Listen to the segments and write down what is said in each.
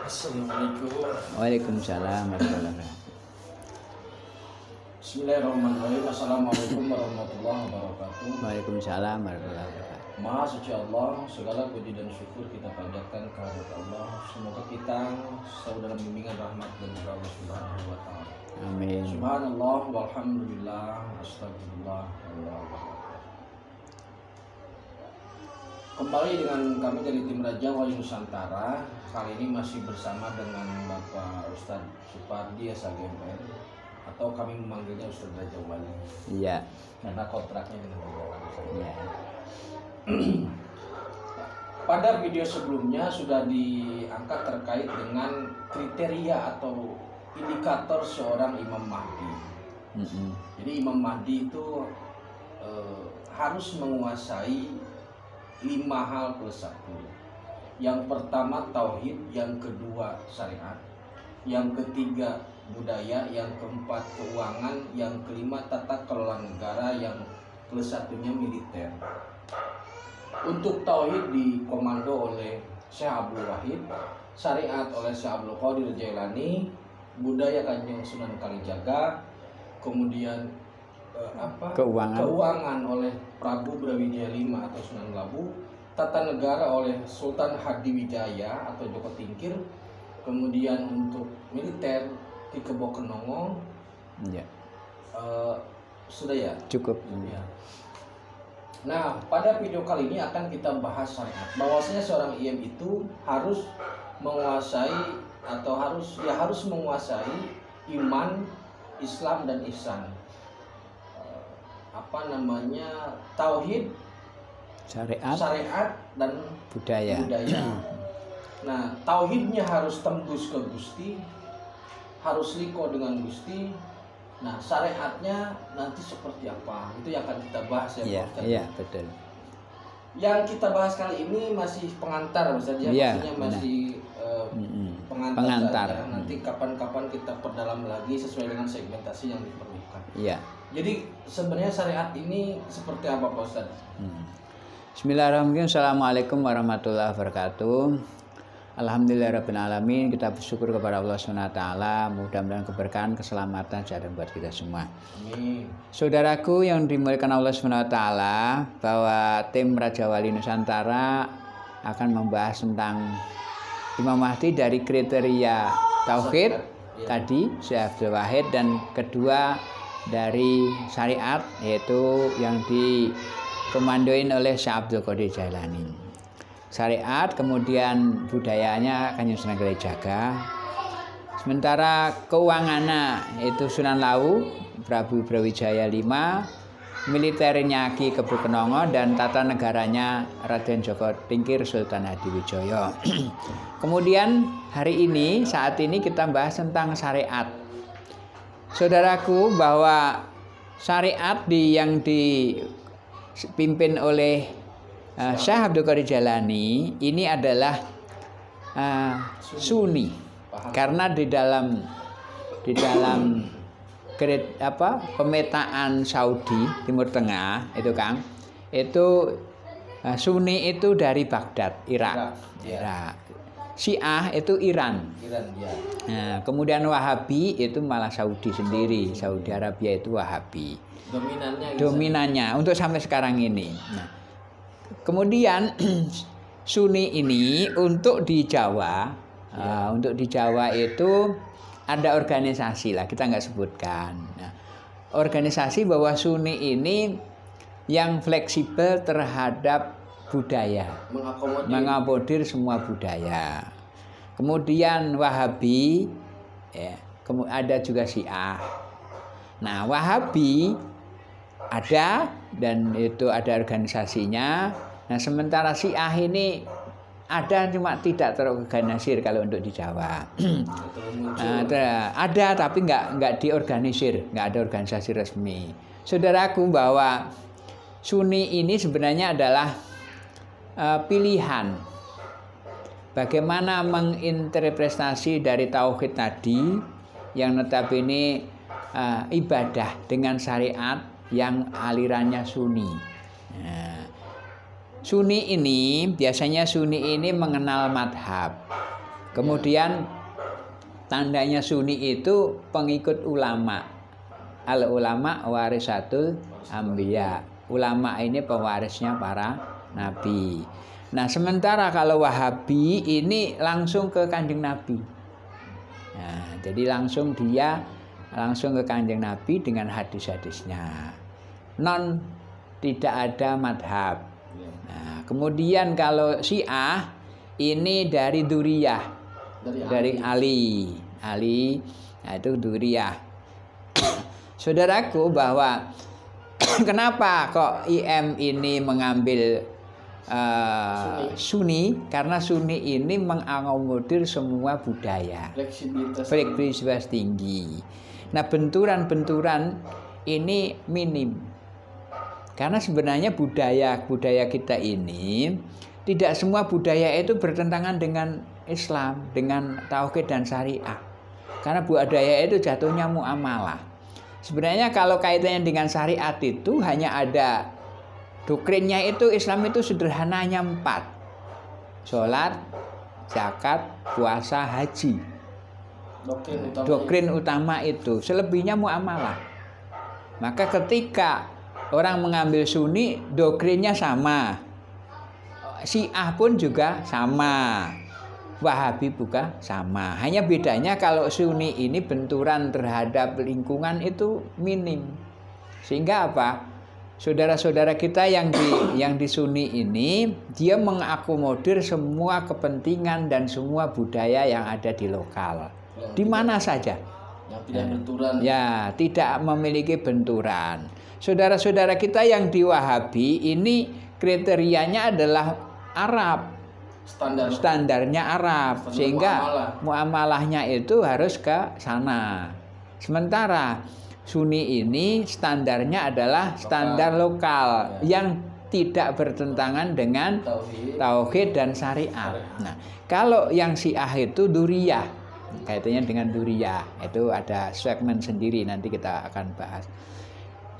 Assalamualaikum. Waalaikumsalam warahmatullahi wabarakatuh. Bismillahirrahmanirrahim. Assalamualaikum warahmatullahi wabarakatuh. Waalaikumsalam warahmatullahi wabarakatuh. Maha suci Allah, segala puji dan syukur kita panjatkan kehadirat Allah. Semoga kita selalu dalam bimbingan rahmat dan Allah Subhanahu wa taala. Amin. Subhanallah walhamdulillah astagfirullah wallahu akbar. Kembali dengan kami dari tim Raja Wali Nusantara. Kali ini masih bersama dengan Bapak Ustadz Supardi SHGMR, atau kami memanggilnya Ustadz Raja Wali. Iya. Karena kontraknya dengan Raja Wali. Iya. Pada video sebelumnya sudah diangkat terkait dengan kriteria atau indikator seorang Imam Mahdi. Jadi Imam Mahdi itu harus menguasai 5 hal plus 1. Yang pertama tauhid, yang kedua syariat, yang ketiga budaya, yang keempat keuangan, yang kelima tata kelola negara, yang plus 1-nya militer. Untuk tauhid dikomando oleh Syekh Abdul Wahid, syariat oleh Syekh Abdul Qadir Jailani, budaya Kanjeng Sunan Kalijaga, kemudian keuangan oleh Prabu Brawijaya V atau Sunan Labu, tata negara oleh Sultan Hadiwijaya atau Joko Tingkir, kemudian untuk militer Ki Kebo Kenongo. Iya. Sudah ya? Cukup. Ya. Nah, pada video kali ini akan kita bahas syariat. Bahwasanya seorang IM itu harus menguasai atau harus menguasai iman, Islam dan ihsan. Tauhid, syariat dan budaya. Nah, tauhidnya harus tembus ke Gusti, harus liko dengan Gusti. Nah, syariatnya nanti seperti apa? Itu yang akan kita bahas ya, Pak. Iya, betul. Yang kita bahas kali ini masih pengantar, maksudnya masih pengantar. Saja. Nanti kapan-kapan kita perdalam lagi sesuai dengan segmentasi yang diperlukan. Iya. Jadi sebenarnya syariat ini seperti apa, Pak Ustaz? Bismillahirrahmanirrahim. Assalamualaikum warahmatullahi wabarakatuh. Alhamdulillahirabbil alamin. Kita bersyukur kepada Allah SWT. Mudah-mudahan keberkahan, keselamatan jatuh buat kita semua. Amin. Saudaraku yang dimuliakan Allah SWT, bahwa tim Raja Wali Nusantara akan membahas tentang Imam Mahdi dari kriteria tauhid tadi Syekh Abdul Wahid, dan kedua dari syariat yaitu yang dikomandoin oleh Syekh Abdul Qadir Jailani. Syariat, kemudian budayanya Kanjeng Sunan Kalijaga. Sementara keuangannya itu Sunan Lawu, Prabu Brawijaya V, militernya Ki Kebo Kenongo, dan tata negaranya Raden Joko Tingkir Sultan Hadiwijaya. Kemudian saat ini kita bahas tentang syariat. Saudaraku, bahwa syariat yang dipimpin oleh Syekh Abdul Qadir Jailani ini adalah Sunni. Karena di dalam pemetaan Saudi Timur Tengah itu, Kang, itu Sunni itu dari Baghdad, Irak. Syiah itu Iran. Nah, kemudian Wahabi itu malah Saudi sendiri, Saudi Arabia itu Wahabi. Dominannya untuk sampai sekarang ini. Nah, kemudian Sunni ini untuk di Jawa, itu ada organisasi lah, kita nggak sebutkan. Nah, organisasi bahwa Sunni ini yang fleksibel terhadap budaya, mengakomodir semua budaya. Kemudian Wahabi, ada juga Syiah. Nah, Wahabi ada, dan itu ada organisasinya. Nah, sementara Syiah ini ada, cuma tidak terorganisir kalau untuk di Jawa. Ada tapi nggak diorganisir, nggak ada organisasi resmi. Saudaraku, bahwa Sunni ini sebenarnya adalah pilihan bagaimana menginterpretasi dari tauhid tadi yang notabene ibadah dengan syariat yang alirannya Sunni. Nah, Sunni ini biasanya mengenal madhab. Kemudian tandanya Sunni itu pengikut ulama. Al ulama warisatul anbiya. Ulama ini pewarisnya para nabi. Nah, sementara kalau Wahabi ini langsung ke Kanjeng Nabi. Nah, jadi langsung ke Kanjeng Nabi dengan hadis-hadisnya. Tidak ada madhab. Nah, kemudian kalau Syiah ini dari Duriyah, dari Ali, nah itu Duriyah. Saudaraku, bahwa kenapa kok IM ini mengambil Sunni? Karena Sunni ini mengakomodir semua budaya, fleksibilitas tinggi. Nah, benturan-benturan ini minim. Karena sebenarnya budaya kita ini tidak semua budaya itu bertentangan dengan Islam, dengan tauhid dan syariah. Karena budaya itu jatuhnya muamalah. Sebenarnya kalau kaitannya dengan syariat itu hanya ada doktrinnya itu. Islam itu sederhananya 4. Sholat, zakat, puasa, haji. Doktrin utama itu. Selebihnya muamalah. Maka ketika orang mengambil Sunni, doktrinnya sama. Syiah pun juga sama. Wahabi juga sama. Hanya bedanya kalau Sunni ini benturan terhadap lingkungan itu minim. Sehingga apa? Saudara-saudara kita yang di Sunni ini, dia mengakomodir semua kepentingan dan semua budaya yang ada di lokal. Di mana saja. Yang tidak benturan. Ya, tidak memiliki benturan. Saudara-saudara kita yang di Wahabi ini kriterianya adalah Arab. Standarnya Arab, sehingga muamalahnya itu harus ke sana. Sementara Sunni ini standarnya adalah standar lokal yang tidak bertentangan dengan tauhid dan syariat. Nah, kalau yang Syiah itu Duriyah, kaitannya dengan Duriyah, itu ada segmen sendiri, nanti kita akan bahas.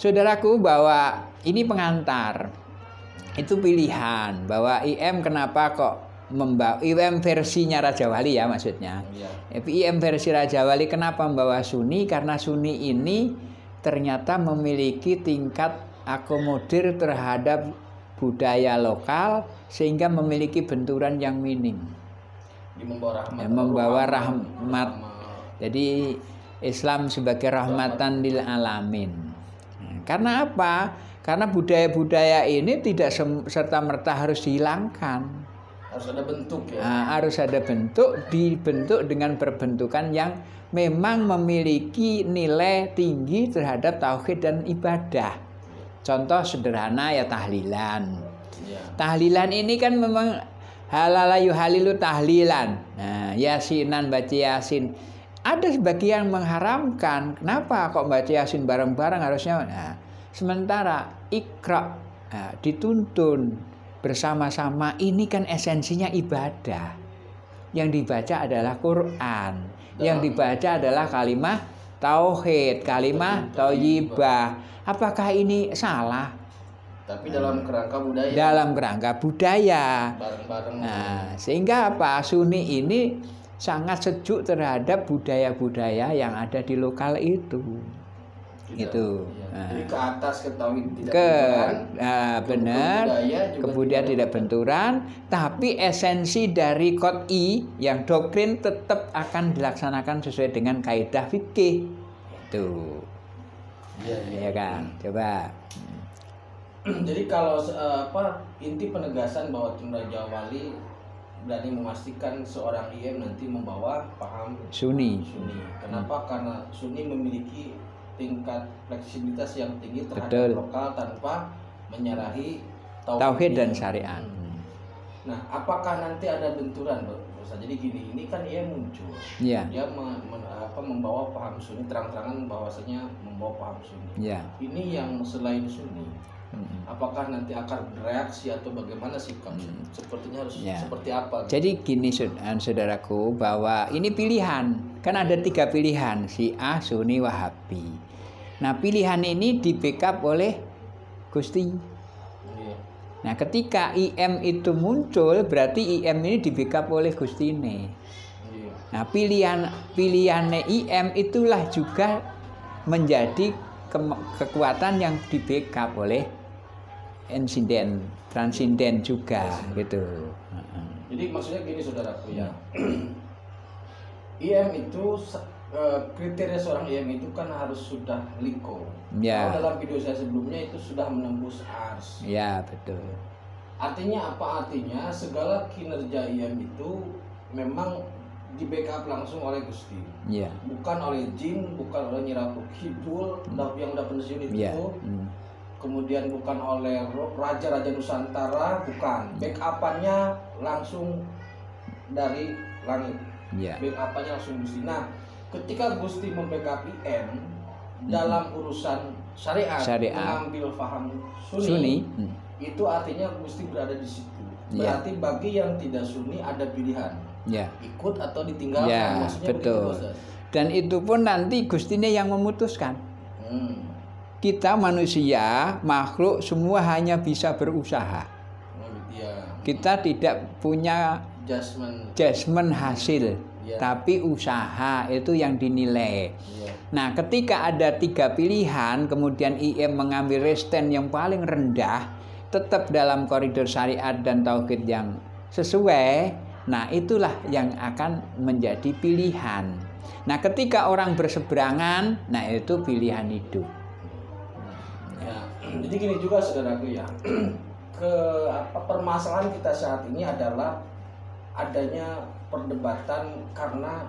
Saudaraku, bahwa ini pengantar, itu pilihan. Bahwa IM kenapa kok membawa IM versinya Raja Wali, ya maksudnya. IM versi Raja Wali kenapa membawa Sunni? Karena Sunni ini ternyata memiliki tingkat akomodir terhadap budaya lokal sehingga memiliki benturan yang minim. Membawa rahmat. Jadi Islam sebagai rahmatan lil alamin. Karena apa? Karena budaya-budaya ini tidak serta-merta harus dihilangkan. Harus ada bentuk, ya. Nah, harus ada bentuk, dibentuk dengan perbentukan yang memang memiliki nilai tinggi terhadap tauhid dan ibadah. Contoh sederhana ya tahlilan. Tahlilan ini kan memang halala yuhalilu tahlilan. Nah, yasinan, baca yasin. Ada sebagian mengharamkan. Kenapa kok baca yasin bareng-bareng harusnya? Nah, sementara Iqra dituntun bersama-sama, ini kan esensinya ibadah. Yang dibaca adalah Quran. Yang dibaca adalah kalimah tauhid, kalimah thayyibah. Apakah ini salah? Tapi dalam kerangka budaya. Dalam kerangka budaya. Bareng-bareng. Nah, sehingga apa? Sunni ini sangat sejuk terhadap budaya-budaya yang ada di lokal itu. Itu. Nah. Jadi ke atas ke tauhid tidak benturan. Benar. Kemudian tidak benturan, tapi esensi dari qot'i yang doktrin tetap akan dilaksanakan sesuai dengan kaidah fikih. Itu. Ya kan? Coba. Jadi kalau inti penegasan bahwa Tim Raja Wali berani memastikan seorang IM nanti membawa paham Sunni. Kenapa? Karena Sunni memiliki tingkat fleksibilitas yang tinggi terhadap lokal tanpa menyerahi tauhid dan syariat. Nah, apakah nanti ada benturan, Ustaz? Jadi gini, ini kan ia muncul. Yeah. Dia membawa paham Sunni, terang-terangan bahwasanya membawa paham Sunni. Yeah. Ini yang selain Sunni. Apakah nanti akan bereaksi atau bagaimana sikap? Sepertinya harus seperti apa? Jadi gini saudaraku, bahwa ini pilihan. Kan ada 3 pilihan, Syiah, Sunni, Wahabi. Nah, pilihan ini di backup oleh Gusti. Nah, ketika IM itu muncul, berarti IM ini di backup oleh Gusti ini. Nah, pilihannya IM itulah juga menjadi kekuatan yang di backup oleh insiden transinden juga gitu. Jadi maksudnya gini saudaraku ya. IM itu kriteria seorang IM itu kan harus sudah liko. Ya. Kalau dalam video saya sebelumnya itu sudah menembus ars. Ya, betul. Artinya apa? Artinya segala kinerja IM itu memang di backup langsung oleh Gusti. Ya. Bukan oleh jin, bukan oleh Nyi Ratu Kidul yang udah pensiun itu. Ya. Kemudian bukan oleh raja-raja Nusantara, bukan. Backupannya langsung dari langit. Ya. Backupannya langsung Gusti. Nah, ketika Gusti membackup IM dalam urusan syariat, mengambil paham Sunni. Itu artinya Gusti berada di situ. Berarti bagi yang tidak Sunni ada pilihan. Ya. Ikut atau ditinggalkan. Ya, maksudnya betul. begitu, dan itu pun nanti Gustinya yang memutuskan. Kita manusia, makhluk semua hanya bisa berusaha. Kita tidak punya judgement hasil, tapi usaha itu yang dinilai. Nah, ketika ada 3 pilihan, kemudian IM mengambil resten yang paling rendah, tetap dalam koridor syariat dan tauhid yang sesuai. Nah, itulah yang akan menjadi pilihan. Nah, ketika orang berseberangan, nah itu pilihan hidup. Ya, jadi gini juga saudaraku ya. Permasalahan kita saat ini adalah adanya perdebatan karena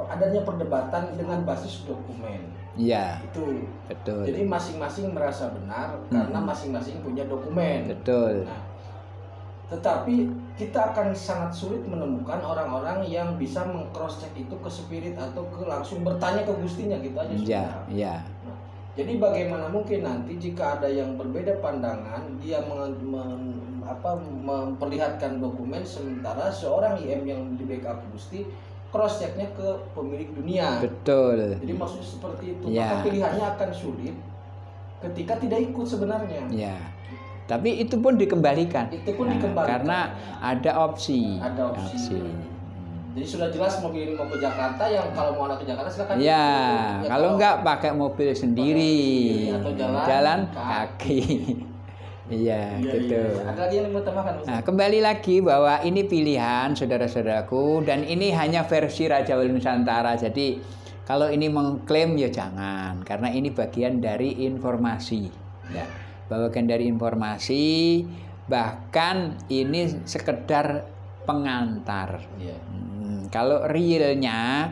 adanya perdebatan dengan basis dokumen. Iya. Itu. Betul. Jadi masing-masing merasa benar karena masing-masing punya dokumen. Betul. Nah, tetapi kita akan sangat sulit menemukan orang-orang yang bisa meng-cross check itu ke spirit atau ke langsung bertanya ke Gustinya gitu aja. Iya, iya. Nah, jadi bagaimana mungkin nanti jika ada yang berbeda pandangan, dia memperlihatkan dokumen sementara seorang IM yang di backup Gusti cross checknya ke pemilik dunia. Betul. Jadi maksudnya seperti itu. Ya. Maka pilihannya akan sulit ketika tidak ikut sebenarnya. Ya. Tapi itu pun dikembalikan. Itu pun dikembalikan. Karena ada opsi. Ada opsi. Jadi sudah jelas mobil ini mau ke Jakarta, yang kalau mau anak ke Jakarta silakan. Ya, kalau enggak pakai mobil sendiri atau jalan kaki. Iya, gitu. Ada lagi yang mau tambahkan? Nah, kembali lagi bahwa ini pilihan saudara-saudaraku, dan ini hanya versi Raja Wali Nusantara. Jadi kalau ini mengklaim ya jangan, karena ini bagian dari informasi. Ya, bagian dari informasi, bahkan ini sekedar pengantar. Kalau realnya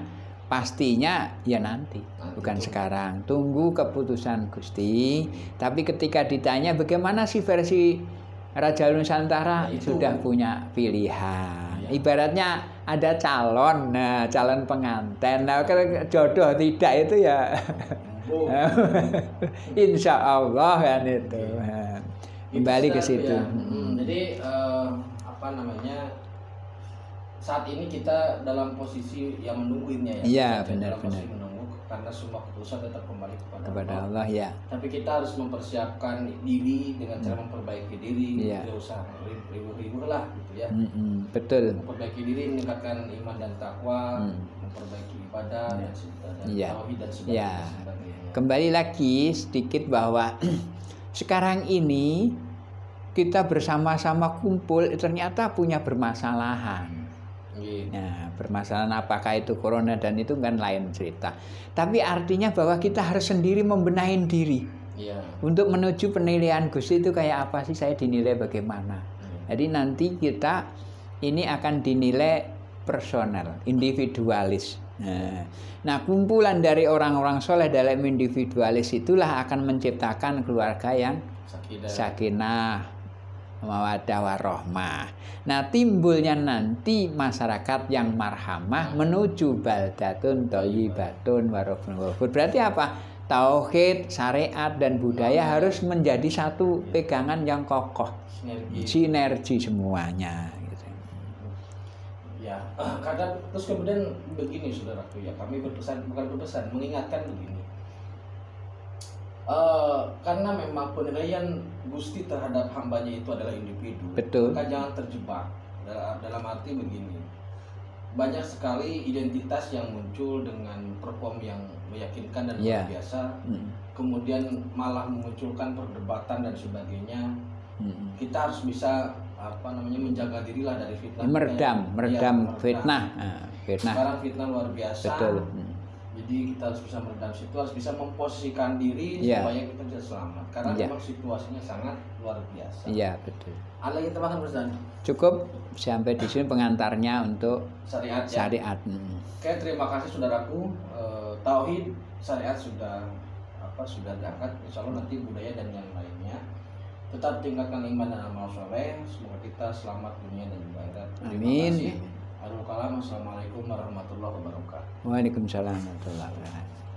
pastinya ya nanti, bukan sekarang. Tunggu keputusan Gusti. Tapi ketika ditanya bagaimana sih versi Raja Nusantara, sudah punya pilihan. Ibaratnya ada calon, nah calon pengantin. Nah kalau jodoh tidak itu ya, insya Allah kan itu. Kembali ke situ. Jadi apa namanya? Saat ini kita dalam posisi yang menunggunya ya. Iya, benar-benar. Menunggu karena semua keputusan tetap kembali kepada Allah ya. Tapi kita harus mempersiapkan diri dengan cara memperbaiki diri. Tidak usah ribu-ribu lah gitu ya. Betul. Memperbaiki diri, meningkatkan iman dan takwa, memperbaiki ibadah dan tauhid dan sebagainya. Kembali lagi sedikit bahwa sekarang ini kita bersama-sama kumpul ternyata punya permasalahan. Nah, permasalahan apakah itu corona dan itu kan lain cerita. Tapi artinya bahwa kita harus sendiri membenahi diri. Untuk menuju penilaian Gusti itu kayak apa sih, saya dinilai bagaimana. Jadi nanti kita ini akan dinilai personal, individualis. Nah, kumpulan dari orang-orang soleh dalam individualis itulah akan menciptakan keluarga yang sakinah, mawaddah warahmah. Nah, timbulnya nanti masyarakat yang marhamah menuju baldatun thayyibatun warabun ghafur. Berarti apa? Tauhid, syariat dan budaya harus menjadi satu pegangan yang kokoh. Sinergi semuanya gitu. Ya, kadang terus kemudian begini saudaraku ya, kami mengingatkan begini. Karena memang penilaian Gusti terhadap hambanya itu adalah individu. Betul. Maka jangan terjebak dalam arti begini. banyak sekali identitas yang muncul dengan perform yang meyakinkan dan Iya. luar biasa, kemudian malah memunculkan perdebatan dan sebagainya. Kita harus bisa menjaga diri lah dari fitnah. Meredam fitnah. Fitnah. Sekarang fitnah luar biasa. Betul. Jadi kita harus bisa meredam situ, harus bisa memposisikan diri supaya kita bisa selamat. Karena memang situasinya sangat luar biasa. Iya, betul. Ada lagi tambahan Ustaz? Cukup sampai di sini pengantarnya untuk syariat. Syariat. Oke, terima kasih saudaraku. Tauhid syariat sudah diangkat. Insya Allah nanti budaya dan yang lainnya. Tetap tingkatkan iman dan amal soleh. Semoga kita selamat dunia dan juga akhirat. Amin. Terima kasih. Assalamualaikum warahmatullahi wabarakatuh. Waalaikumsalam warahmatullahi wabarakatuh.